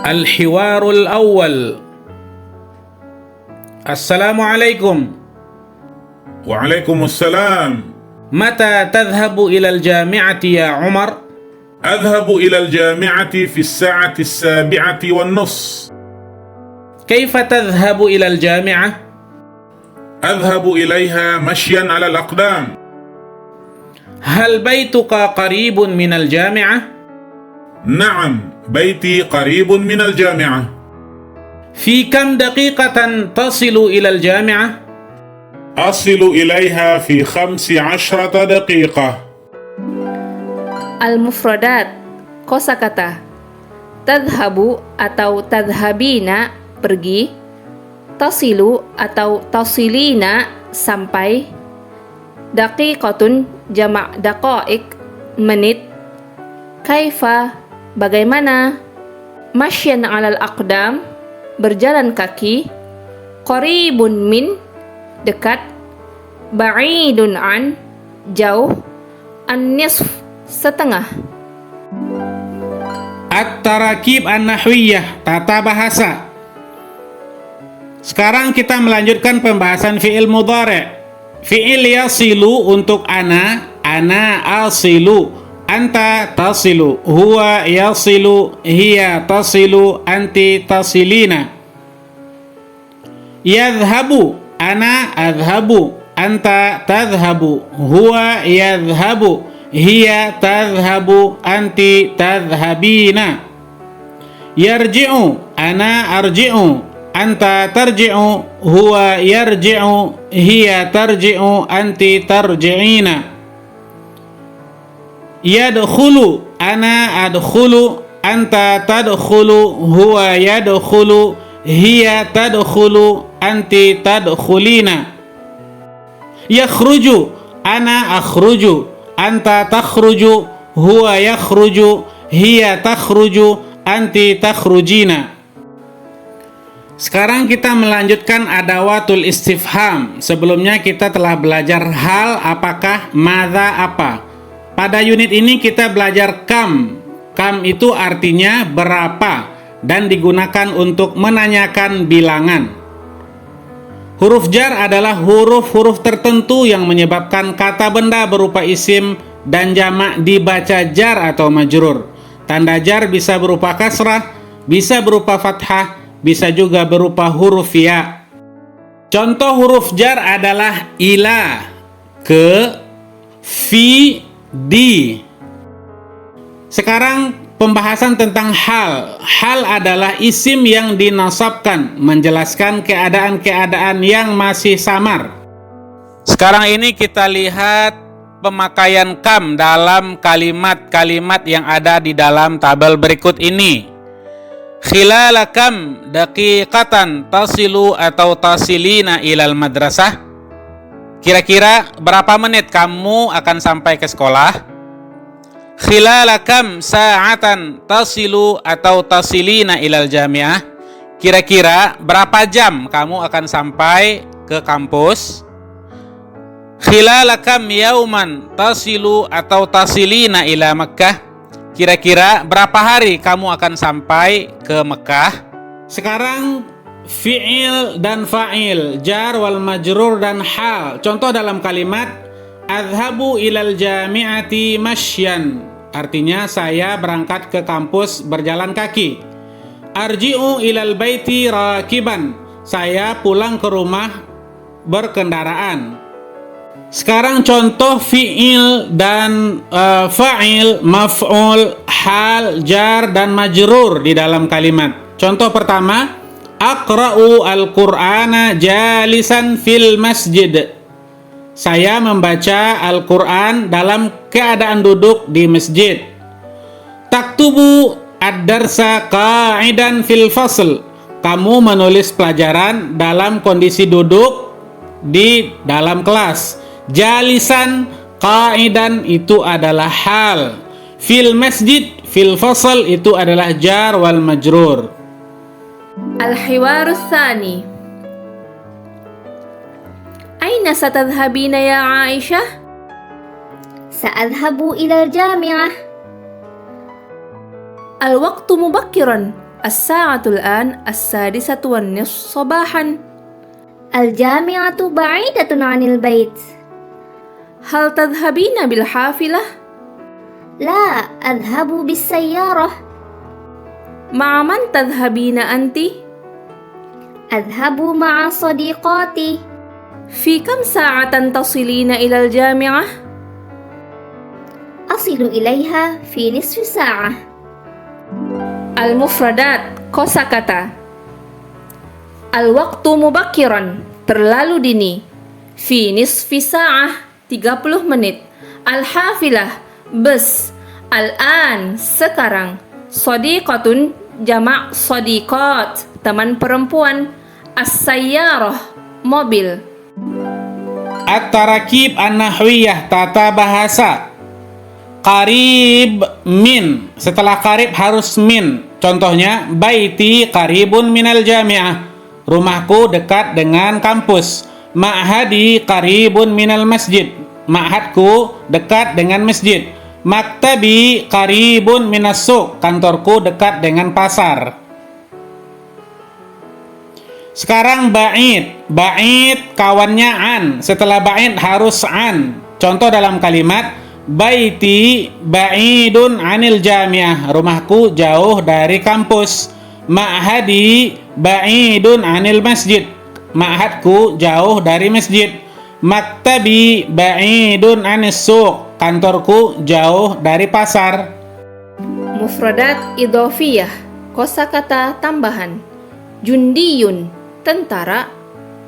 Al-hiwarul awwal. Assalamualaikum. Waalaikumsalam. Mata tadhhabu ila al-jami'ati ya Umar? أذهب إلى الجامعة في الساعة 7:30. Kaifa tadhhabu ila al-jami'ah? أذهب إليها مشيا على الأقدام. Hal baituka qaribun min al-jami'ah? نعم، بيتي قريب من الجامعة. Fi kam daqiqatan tasilu ila al-jami'ah? أصل إليها في 15 دقيقة. Al-mufradat, kosakata. Tadhabu atau tadhabina, pergi. Tasilu atau tasilina, sampai. Daqiqatun, jamak daqaik, menit. Kaifa, bagaimana. Masyan alal aqdam, berjalan kaki. Qaribun min, dekat. Ba'idun an, jauh. An-nisf, setengah. At-tarakib an-nahwiyah, tata bahasa. Sekarang kita melanjutkan pembahasan fi'il mudhari'. Fi'il yasilu untuk ana asilu, anta tasilu, huwa yasilu, hiya tasilu, anti tasilina. Yadhhabu, ana adhhabu, anta tadhhabu, huwa yadhhabu, hiya tadhhabu, anti tadhhabina. Yarji'u, ana arji'u, anta tarji'u, huwa yarji'u, hiya tarji'u, anti tarji'ina. Yadkhulu, ana adkhulu, anta tadkhulu, huwa yadkhulu, hiya tadkhulu, anti tadkhulina. Yakhruju, ana akhruju, anta takhruju, huwa yakhruju, hiya takhruju, anti takhrujina. Sekarang kita melanjutkan adawatul istifham. Sebelumnya kita telah belajar hal, apakah, madza, apa. Pada unit ini kita belajar kam. Kam itu artinya berapa dan digunakan untuk menanyakan bilangan. Huruf jar adalah huruf-huruf tertentu yang menyebabkan kata benda berupa isim dan jamak dibaca jar atau majrur. Tanda jar bisa berupa kasrah, bisa berupa fathah, bisa juga berupa huruf ya. Contoh huruf jar adalah ila, ke, fi, di. Sekarang pembahasan tentang hal. Hal adalah isim yang dinasabkan, menjelaskan keadaan-keadaan yang masih samar. Sekarang ini kita lihat pemakaian kam dalam kalimat-kalimat yang ada di dalam tabel berikut ini. Khilala kam daqiqatan tasilu atau tasilina ilal madrasah? Kira-kira berapa menit kamu akan sampai ke sekolah? Khilala kam sa'atan tasilu atau tasilina ilal jami'ah? Kira-kira berapa jam kamu akan sampai ke kampus? Khilala kam yauman tasilu atau tasilina ila Makkah? Kira-kira berapa hari kamu akan sampai ke Mekah? Sekarang fi'il dan fa'il, jar wal majrur dan hal. Contoh dalam kalimat adhabu ilal jami'ati masyan, artinya saya berangkat ke kampus berjalan kaki. Arji'u ilal baiti rakiban, saya pulang ke rumah berkendaraan. Sekarang contoh fi'il dan fa'il, maf'ul, hal, jar dan majrur di dalam kalimat. Contoh pertama, aqra'u al-Qur'ana jalisan fil masjid. Saya membaca Al-Qur'an dalam keadaan duduk di masjid. Taktubu ad-darsa qa'idan fil fasl. Kamu menulis pelajaran dalam kondisi duduk di dalam kelas. Jalisan, qa'idan itu adalah hal. Fil masjid, fil fasal itu adalah jar wal majrur. Al-hiwaru tsani. Aina satadhhabina ya Aisyah? سأذهب إلى الجامعة. الوقت مبكرا. الساعة الآن 6:30 صباحا. الجامعة بعيدة عن البيت. هل تذهبين بالحافلة؟ لا، أذهب بالسيارة. مع من تذهبين أنت؟ أذهب مع صديقاتي. في كم ساعة تصلين إلى الجامعة؟ أصل إليها في نصف ساعة. Al-mufradat, kosakata. Al-waqtu mubakiran, terlalu dini. Fi nisfi sa'ah, 30 menit. Al-hafilah, bus. Al-an, sekarang. Sadiqatun, jamak sadiqat, teman perempuan. As-sayyarah, mobil. At-tarakib an-nahwiyah, tata bahasa. Qarib min, setelah qarib harus min. Contohnya, baiti qaribun minal jami'ah, rumahku dekat dengan kampus. Ma'hadi qaribun minal masjid, ma'hadku dekat dengan masjid. Maktabi qaribun minas suq, kantorku dekat dengan pasar. Sekarang ba'id. Ba'id kawannya an, setelah ba'id harus an. Contoh dalam kalimat, baiti ba'idun anil jami'ah, rumahku jauh dari kampus. Ma'hadi ba'idun anil masjid, ma'hadku jauh dari masjid. Maktabi ba'idun anis suq, kantorku jauh dari pasar. Mufradat idhofiyah, kosakata tambahan. Jundiyun, tentara.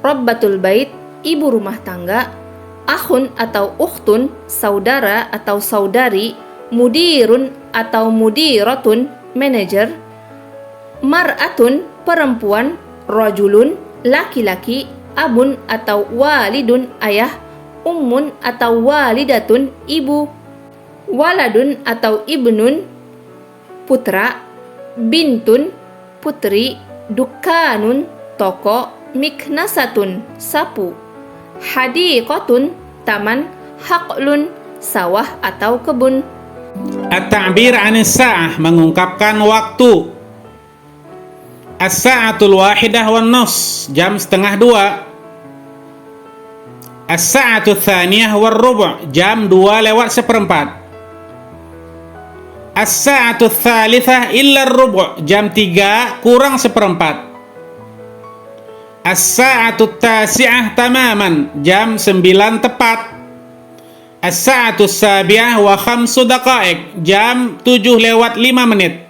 Rabbatul bait, ibu rumah tangga. Akhun atau ukhtun, saudara atau saudari. Mudirun atau mudiratun, manajer. Mar'atun, perempuan. Rajulun, laki-laki. Abun atau walidun, ayah. Ummun atau walidatun, ibu. Waladun atau ibnun, putra. Bintun, putri. Dukkanun, toko. Miknasatun, sapu. Hadiqatun, taman. Haqlun, sawah atau kebun. At-ta'bir 'anis sa'ah, mengungkapkan waktu. As-sa'atul wahidah wan nus, jam setengah 2. As-sa'atul tsaniyah war rubu', jam 2:04. As-sa'atul tsalitsah illa rubu', jam 3 kurang 1/4. As-sa'atut tasi'ah tamaman, jam 9 tepat. As-sa'atus sabi'ah wa 5 daqa'iq, jam 7:05 menit.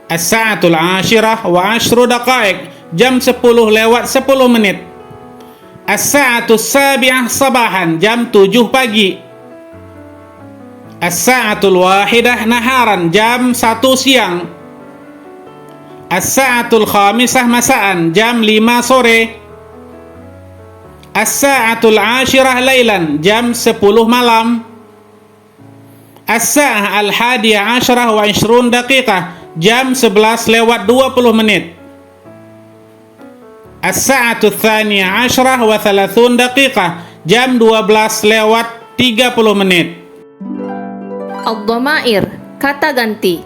As-sa'atul 'ashirah wa 10 daqa'iq, jam 10:10 menit. As-sa'atus sabi'ah sabahan, jam 7 pagi. As-sa'atul wahidah naharan, jam 1 siang. As-sa'atul khamisah masaan, jam 5 sore. As-sa'atul 'ashirah lailan, jam 10 malam. As-sa'ah al-hadiyah 'ashrah wa 20 daqiqah, jam 11:20 menit. As-sa'atul tsaniyah 'ashrah wa 30 daqiqah, jam 12:30 menit. Ad-dhamair, kata ganti.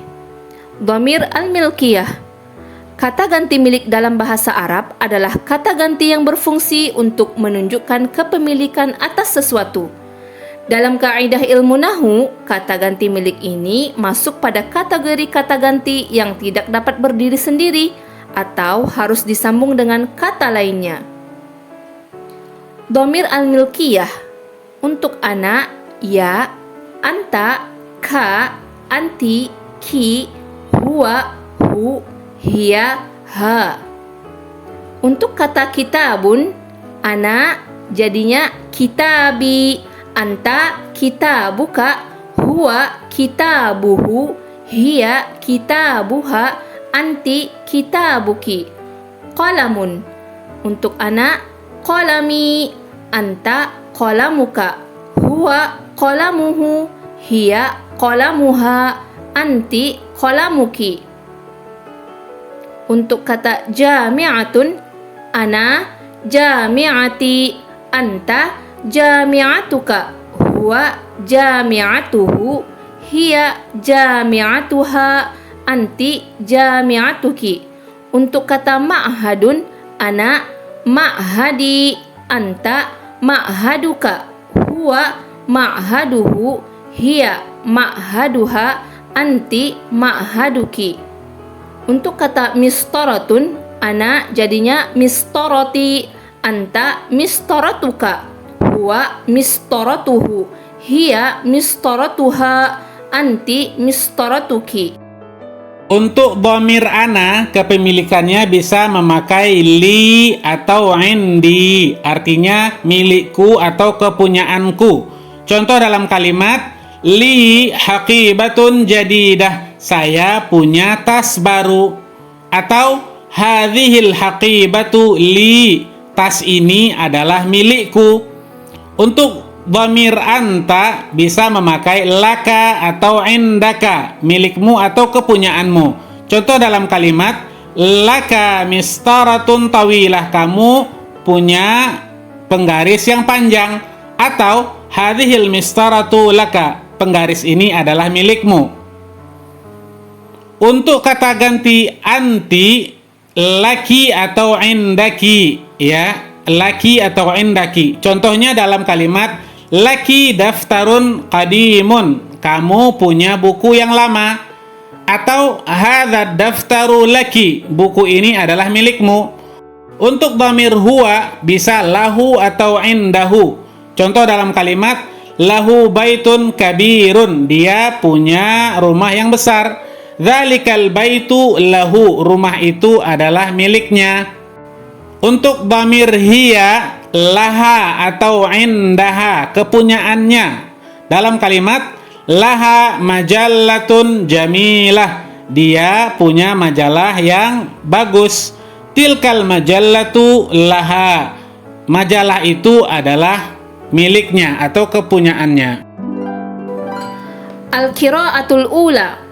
Dhamir al-milkiyah. Kata ganti milik dalam bahasa Arab adalah kata ganti yang berfungsi untuk menunjukkan kepemilikan atas sesuatu. Dalam kaidah ilmu nahwu, kata ganti milik ini masuk pada kategori kata ganti yang tidak dapat berdiri sendiri atau harus disambung dengan kata lainnya. Dhamir al-milkiyah untuk ana, ya, anta, ka, anti, ki, huwa, hu, hiya, ha. Untuk kata kitabun, ana jadinya kitabi, anta kitabuka, huwa kitabuhu, hiya kitabuha, anti kitabuki. Qalamun untuk ana qalami, anta qalamuka, huwa qalamuhu, hiya qalamuha, anti qalamuki. Untuk kata jami'atun, ana jami'ati, anta jami'atuka, huwa jami'atuhu, hiya jami'atuha, anti jami'atuki. Untuk kata ma'hadun, ana ma'hadi, anta ma'haduka, huwa ma'haduhu, hiya ma'haduha, anti ma'haduki. Untuk kata mistoratun, ana jadinya mistoroti, anta mistoratuka, huwa mistoratuhu, hiya mistoratuha, anti mistoratuki. Untuk dhamir ana, kepemilikannya bisa memakai li atau indi, artinya milikku atau kepunyaanku. Contoh dalam kalimat, li haqibatun jadidah, saya punya tas baru. Atau hadhil haqibatu li, tas ini adalah milikku. Untuk dhamir anta bisa memakai laka atau indaka, milikmu atau kepunyaanmu. Contoh dalam kalimat, laka mistaratun tawilah, kamu punya penggaris yang panjang. Atau hadhil mistaratu laka, penggaris ini adalah milikmu. Untuk kata ganti anti, laki atau indaki, ya, laki atau indaki. Contohnya dalam kalimat laki daftarun qadimun, kamu punya buku yang lama. Atau hadza daftaru laki, buku ini adalah milikmu. Untuk dhamir huwa bisa lahu atau indahu. Contoh dalam kalimat lahu baitun kabirun, dia punya rumah yang besar. Dzalikal baitu lahu, rumah itu adalah miliknya. Untuk dhamir hiya, laha atau indaha, kepunyaannya. Dalam kalimat laha majallatun jamilah, dia punya majalah yang bagus. Tilkal majallatu laha, majalah itu adalah miliknya atau kepunyaannya. Al-qira'atul ula.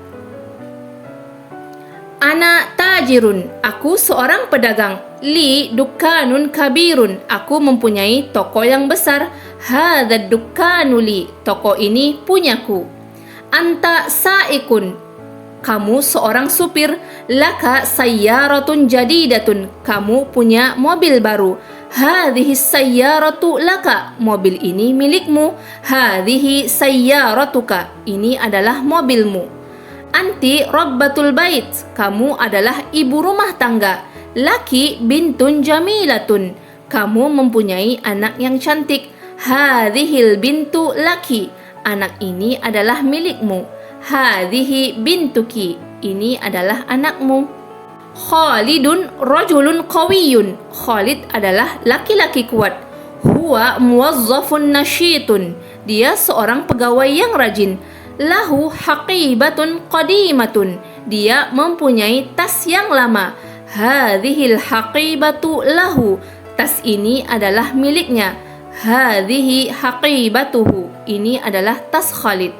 Ana tajirun, aku seorang pedagang. Li dukkanun kabirun, aku mempunyai toko yang besar. Hadzal dukkanu li, toko ini punyaku. Anta saikun, kamu seorang supir. Laka sayyaratun jadidatun, kamu punya mobil baru. Hadhihi sayyaratu laka, mobil ini milikmu. Hadhihi sayyaratuka, ini adalah mobilmu. Anti rabbatul bait, kamu adalah ibu rumah tangga. Laki bintun jamilatun, kamu mempunyai anak yang cantik. Hadhil bintu laki, anak ini adalah milikmu. Hadhihi bintuki, ini adalah anakmu. Khalidun rajulun qawiyun, Khalid adalah laki-laki kuat. Huwa muwazzafun nasyitun, dia seorang pegawai yang rajin. Lahu haqibatun qadimatun, dia mempunyai tas yang lama. Hadhil haqibatu lahu, tas ini adalah miliknya. Hadhihi haqibatuhu, ini adalah tas Khalid.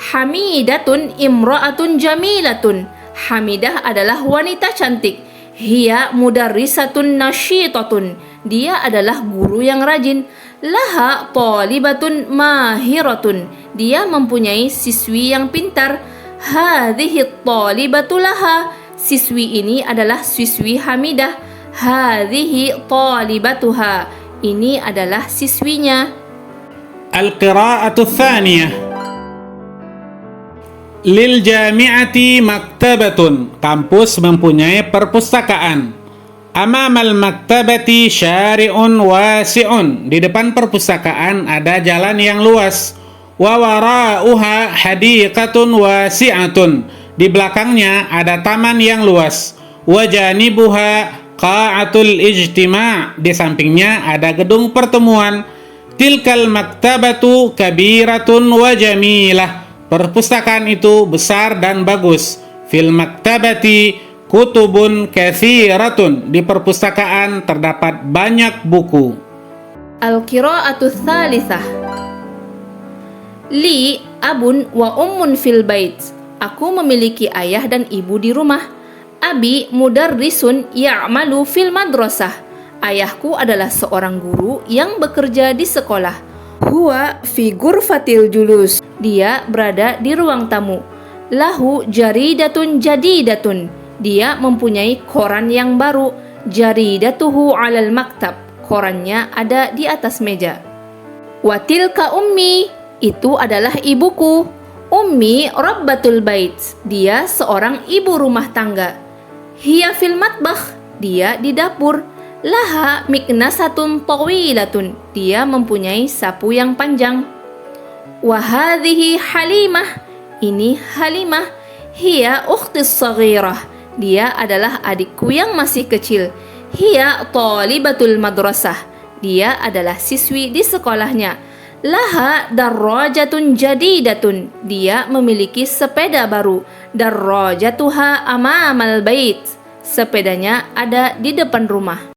Hamidatun imra'atun jamilatun, Hamidah adalah wanita cantik. Hiya mudarrisatun nasyitatun, dia adalah guru yang rajin. Laha talibatun mahiratun, dia mempunyai siswi yang pintar. Hadhihi talibatu laha, siswi ini adalah siswi Hamidah. Hadhihi talibatuha, ini adalah siswinya. Al-qira'atu tsaniyah. Lil jami'ati maktabatun, kampus mempunyai perpustakaan. Amamal maktabati syari'un wasi'un, di depan perpustakaan ada jalan yang luas. Wa wara'uha hadiqatun wasi'atun, di belakangnya ada taman yang luas. Wa janibuha qa'atul ijtima', di sampingnya ada gedung pertemuan. Tilkal maktabatu kabiratun wa jamilah, perpustakaan itu besar dan bagus. Fil maktabati kutubun katsiratun, di perpustakaan terdapat banyak buku. Al-qira'atu tsalitsah. Li abun wa ummun fil bait. Aku memiliki ayah dan ibu di rumah. Abi mudarrisun ya'malu fil madrasah. Ayahku adalah seorang guru yang bekerja di sekolah. Huwa fi ghurfatil julus. Dia berada di ruang tamu. Lahu jaridatun jadidatun. Dia mempunyai koran yang baru. Jaridatuhu 'alal maktab. Korannya ada di atas meja. Wa tilka ummi. Itu adalah ibuku. Ummi rabbatul bait. Dia seorang ibu rumah tangga. Hiya fil matbakh. Dia di dapur. Laha miknasatun tawilatun. Dia mempunyai sapu yang panjang. Wa hadhihi Halimah. Ini Halimah. Hiya ukhtis saghirah. Dia adalah adikku yang masih kecil. Hiya talibatul madrasah. Dia adalah siswi di sekolahnya. Laha darrajatun jadidatun. Dia memiliki sepeda baru. Darrajatuha amamal bait. Sepedanya ada di depan rumah.